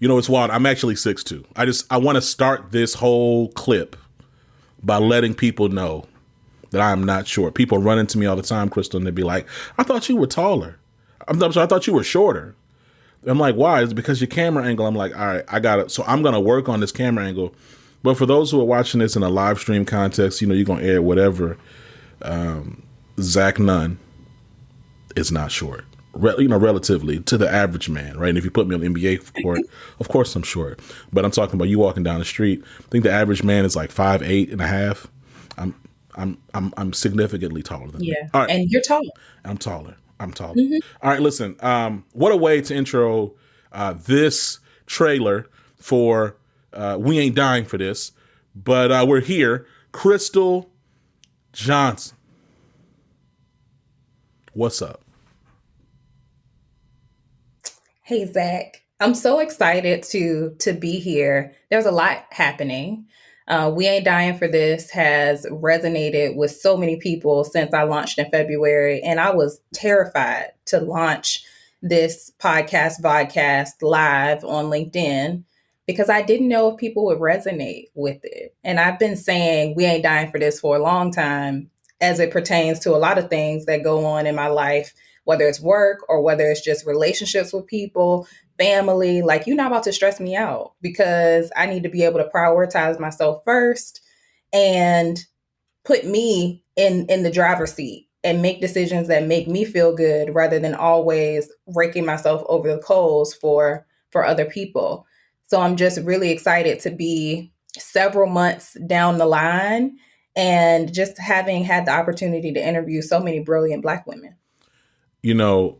You know, it's wild. I'm actually 6'2". I want to start this whole clip by letting people know that I am not short. People run into me all the time, Crystal, and they'd be like, I thought you were taller. I'm sorry, I thought you were shorter. I'm like, why? It's because your camera angle. I'm like, all right, I got it. So I'm going to work on this camera angle. But for those who are watching this in a live stream context, you know, you're going to air whatever. Zach Nunn is not short, relatively to the average man, right? And if you put me on the NBA court, of course I'm short. But I'm talking about you walking down the street. I think the average man is like 5'8.5". I'm significantly taller than you. All right. And you're tall. I'm taller. Mm-hmm. All right, listen. What a way to intro this trailer for We Ain't Dying for This, but we're here. Crystal Johnson, what's up? Hey, Zach. I'm so excited to be here. There's a lot happening. We Ain't Dying for This has resonated with so many people since I launched in February, and I was terrified to launch this vodcast live on LinkedIn because I didn't know if people would resonate with it. And I've been saying we ain't dying for this for a long time as it pertains to a lot of things that go on in my life, whether it's work or whether it's just relationships with people, family. Like, you're not about to stress me out because I need to be able to prioritize myself first and put me in the driver's seat and make decisions that make me feel good rather than always raking myself over the coals for other people. So I'm just really excited to be several months down the line and just having had the opportunity to interview so many brilliant Black women. You know,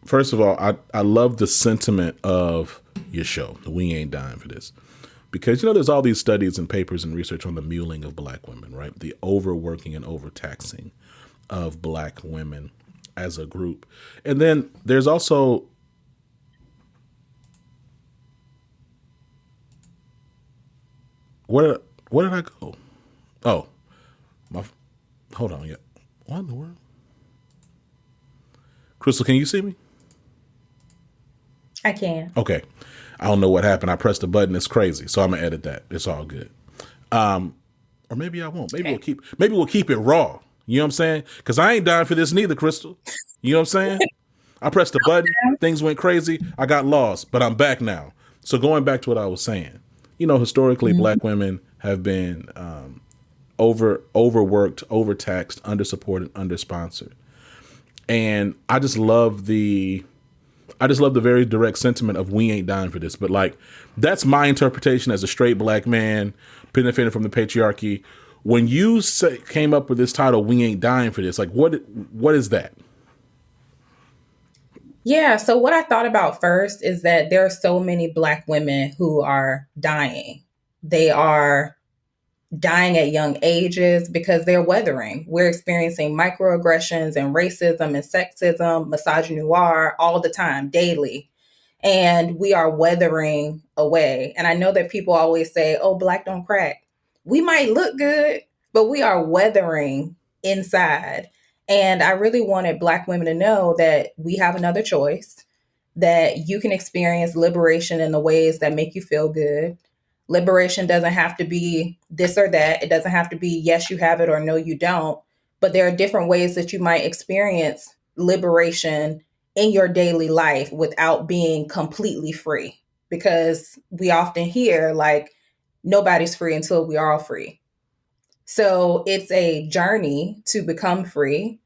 first of all, I love the sentiment of your show. We ain't dying for this. Because, you know, there's all these studies and papers and research on the muling of Black women, right? The overworking and overtaxing of Black women as a group. And then there's also where did I go? Oh, hold on. Yeah. What in the world? Crystal, can you see me? I can. Okay. I don't know what happened. I pressed the button. It's crazy. So I'm going to edit that. It's all good. Or maybe I won't. Maybe we'll keep it raw. You know what I'm saying? Because I ain't dying for this neither, Crystal. You know what I'm saying? I pressed the button. Things went crazy. I got lost, but I'm back now. So going back to what I was saying, you know, historically, Black women have been overworked, overtaxed, undersupported, undersponsored. And I just love the very direct sentiment of we ain't dying for this. But like, that's my interpretation as a straight Black man benefiting from the patriarchy. When you came up with this title, we ain't dying for this, like what is that? Yeah. So what I thought about first is that there are so many Black women who are dying. They are dying at young ages because they're weathering. We're experiencing microaggressions and racism and sexism, misogynoir all the time, daily. And we are weathering away. And I know that people always say, oh, Black don't crack. We might look good, but we are weathering inside. And I really wanted Black women to know that we have another choice, that you can experience liberation in the ways that make you feel good. Liberation doesn't have to be this or that. It doesn't have to be, yes, you have it or no, you don't. But there are different ways that you might experience liberation in your daily life without being completely free. Because we often hear like, nobody's free until we are all free. So it's a journey to become free.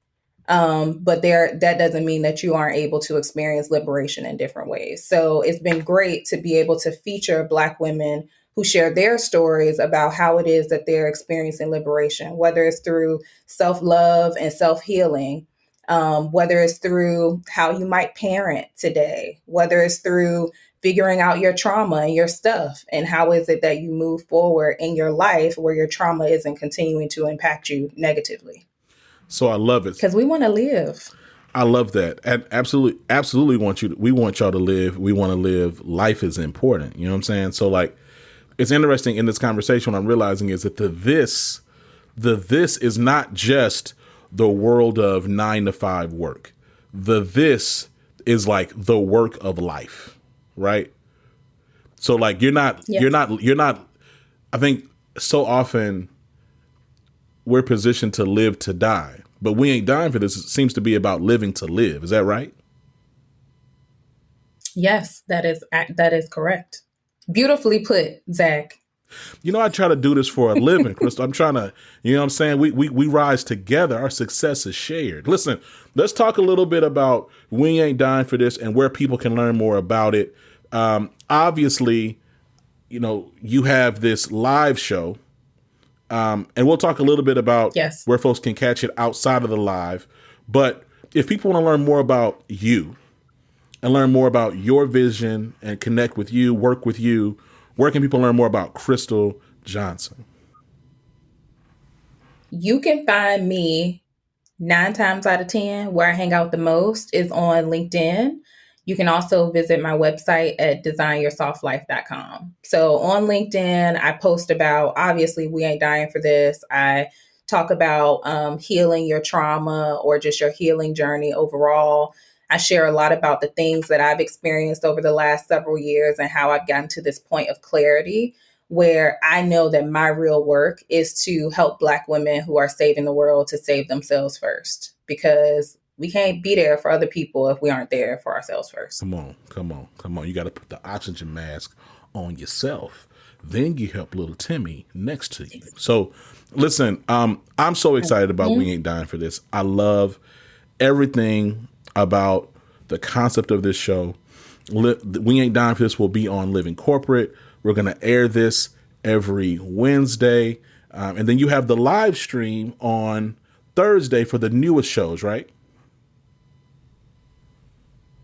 But that doesn't mean that you aren't able to experience liberation in different ways. So it's been great to be able to feature Black women who share their stories about how it is that they're experiencing liberation, whether it's through self-love and self-healing, whether it's through how you might parent today, whether it's through figuring out your trauma and your stuff, and how is it that you move forward in your life where your trauma isn't continuing to impact you negatively. So I love it. Because we want to live. I love that. And absolutely we want y'all to live. We want to live. Life is important. You know what I'm saying? So like, it's interesting in this conversation, what I'm realizing is that the this is not just the world of 9 to 5 work. This is like the work of life, right? So like you're not. I think so often we're positioned to live to die, but we ain't dying for this. It seems to be about living to live. Is that right? Yes, that is correct. Beautifully put, Zach. I try to do this for a living, Crystal. I'm trying to, you know what I'm saying? We rise together. Our success is shared. Listen, let's talk a little bit about We Ain't Dying for This and where people can learn more about it. Obviously, you have this live show, and we'll talk a little bit about Yes. where folks can catch it outside of the live. But if people want to learn more about you and learn more about your vision and connect with you, work with you, where can people learn more about Crystal Johnson? You can find me 9 times out of 10 where I hang out the most is on LinkedIn. You can also visit my website at designyoursoftlife.com. So on LinkedIn, I post about, obviously, We Ain't Dying for This. I talk about healing your trauma or just your healing journey overall. I share a lot about the things that I've experienced over the last several years and how I've gotten to this point of clarity where I know that my real work is to help Black women who are saving the world to save themselves first, because we can't be there for other people if we aren't there for ourselves first. Come on. You got to put the oxygen mask on yourself. Then you help little Timmy next to you. So listen, I'm so excited about We Ain't Dying for This. I love everything about the concept of this show. We Ain't Dying for This will be on Living Corporate. We're going to air this every Wednesday. And then you have the live stream on Thursday for the newest shows, right?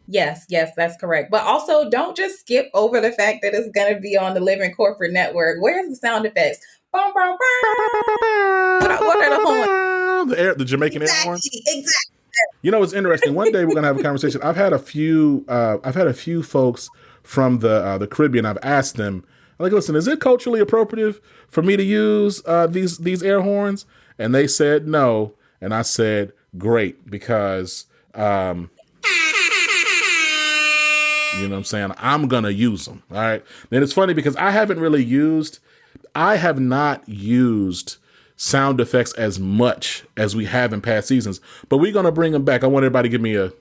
Yes, that's correct. But also don't just skip over the fact that it's going to be on the Living Corporate Network. Where's the sound effects? Boom, boom, boom. What are the horns? The Jamaican air horn. Exactly. It's interesting. One day we're gonna have a conversation. I've had a few folks from the Caribbean. I've asked them, I'm like, listen, is it culturally appropriate for me to use these air horns? And they said no. And I said, great, because you know what I'm saying? I'm gonna use them. All right. And it's funny because I have not used sound effects as much as we have in past seasons, but we're going to bring them back. I want everybody to give me a, okay,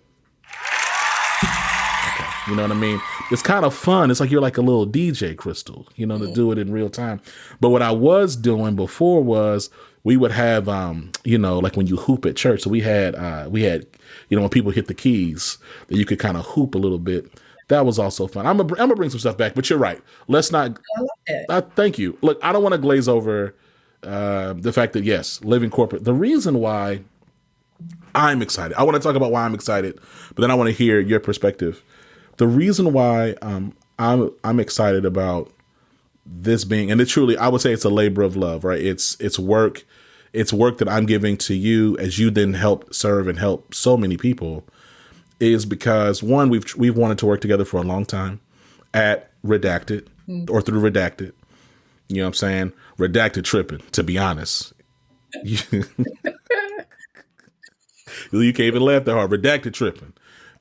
you know what I mean? It's kind of fun. It's like you're like a little DJ, Crystal, to do it in real time. But what I was doing before was we would have, like when you hoop at church. So we had, when people hit the keys that you could kind of hoop a little bit. That was also fun. I'm gonna bring some stuff back, but you're right. Let's not, thank you. Look, I don't want to glaze over the fact that, yes, Living Corporate. The reason why I'm excited, I want to talk about why I'm excited, but then I want to hear your perspective. The reason why I'm excited about this being, and it truly, I would say it's a labor of love, right? It's work that I'm giving to you as you then help serve and help so many people, is because one, we've wanted to work together for a long time at Redacted or through Redacted. You know what I'm saying? Redacted tripping, to be honest. You can't even laugh that hard. Redacted tripping.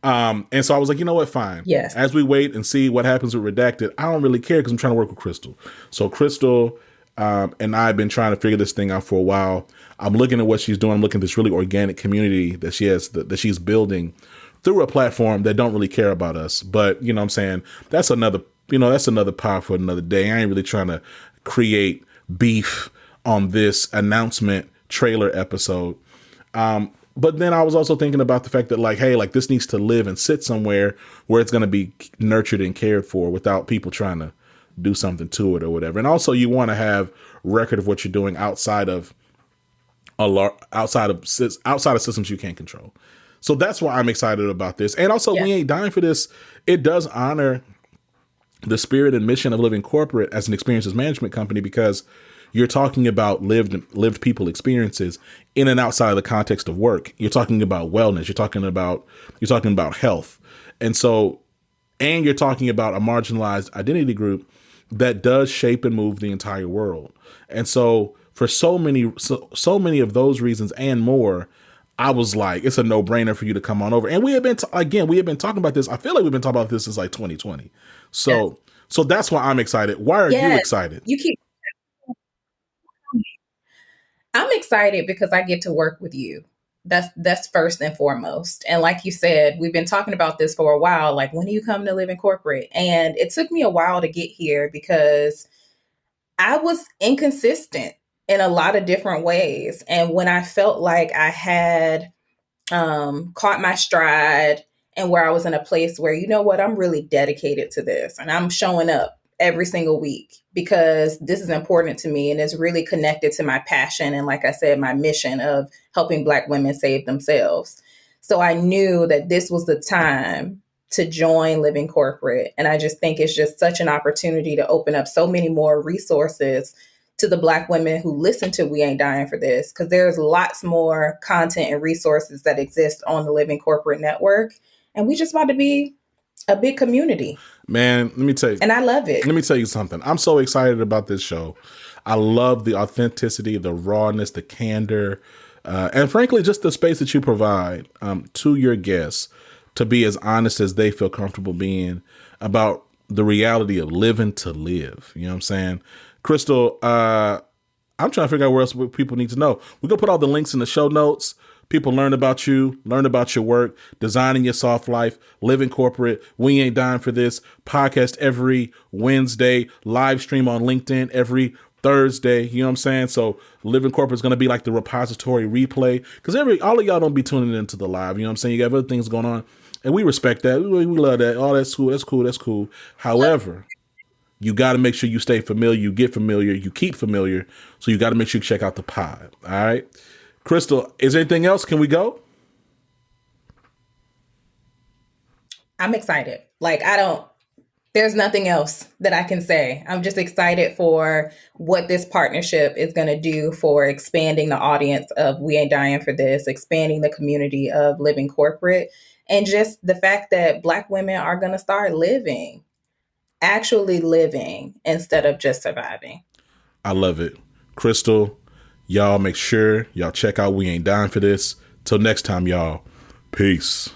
And so I was like, you know what? Fine. Yes. As we wait and see what happens with Redacted, I don't really care because I'm trying to work with Crystal. So Crystal and I have been trying to figure this thing out for a while. I'm looking at what she's doing. I'm looking at this really organic community that she has, that she's building through a platform that don't really care about us. But, you know what I'm saying? That's another power for another day. I ain't really trying to create beef on this announcement trailer episode. But then I was also thinking about the fact that, like, hey, like, this needs to live and sit somewhere where it's going to be nurtured and cared for without people trying to do something to it or whatever. And also you want to have record of what you're doing outside of systems you can't control. So that's why I'm excited about this. And also, We Ain't Dying for This. It does honor the spirit and mission of Living Corporate as an experiences management company, because you're talking about lived people experiences in and outside of the context of work. You're talking about wellness. You're talking about health. And you're talking about a marginalized identity group that does shape and move the entire world. And so for so many of those reasons and more, I was like, it's a no brainer for you to come on over. And we have been, we have been talking about this. I feel like we've been talking about this since like 2020. Yes. So that's why I'm excited. Why are you Yes. excited? You keep. I'm excited because I get to work with you. That's first and foremost. And like you said, we've been talking about this for a while. Like, when do you come to Living Corporate? And it took me a while to get here because I was inconsistent in a lot of different ways. And when I felt like I had caught my stride and where I was in a place where, you know what, I'm really dedicated to this and I'm showing up every single week because this is important to me and it's really connected to my passion. And like I said, my mission of helping Black women save themselves. So I knew that this was the time to join Living Corporate. And I just think it's just such an opportunity to open up so many more resources to the Black women who listen to We Ain't Dying for This, because there's lots more content and resources that exist on the Living Corporate Network. And we just about to be a big community. Man, let me tell you. And I love it. Let me tell you something. I'm so excited about this show. I love the authenticity, the rawness, the candor, and frankly, just the space that you provide to your guests to be as honest as they feel comfortable being about the reality of living to live. You know what I'm saying? Crystal, I'm trying to figure out where else people need to know. We're going to put all the links in the show notes. People learn about you, learn about your work, designing your soft life, living corporate. We Ain't Dying for This podcast every Wednesday, live stream on LinkedIn every Thursday. You know what I'm saying? So Living Corporate is going to be like the repository replay because all of y'all don't be tuning into the live. You know what I'm saying? You got other things going on and we respect that. We love that. Oh, that's cool. That's cool. That's cool. However, you got to make sure you stay familiar, you get familiar, you keep familiar. So you got to make sure you check out the pod. All right. Crystal, is there anything else? Can we go? I'm excited. There's nothing else that I can say. I'm just excited for what this partnership is going to do for expanding the audience of We Ain't Dying for This, expanding the community of Living Corporate, and just the fact that Black women are going to start living, actually living instead of just surviving. I love it. Crystal, y'all make sure y'all check out We Ain't Dying for This. Till next time, y'all. Peace.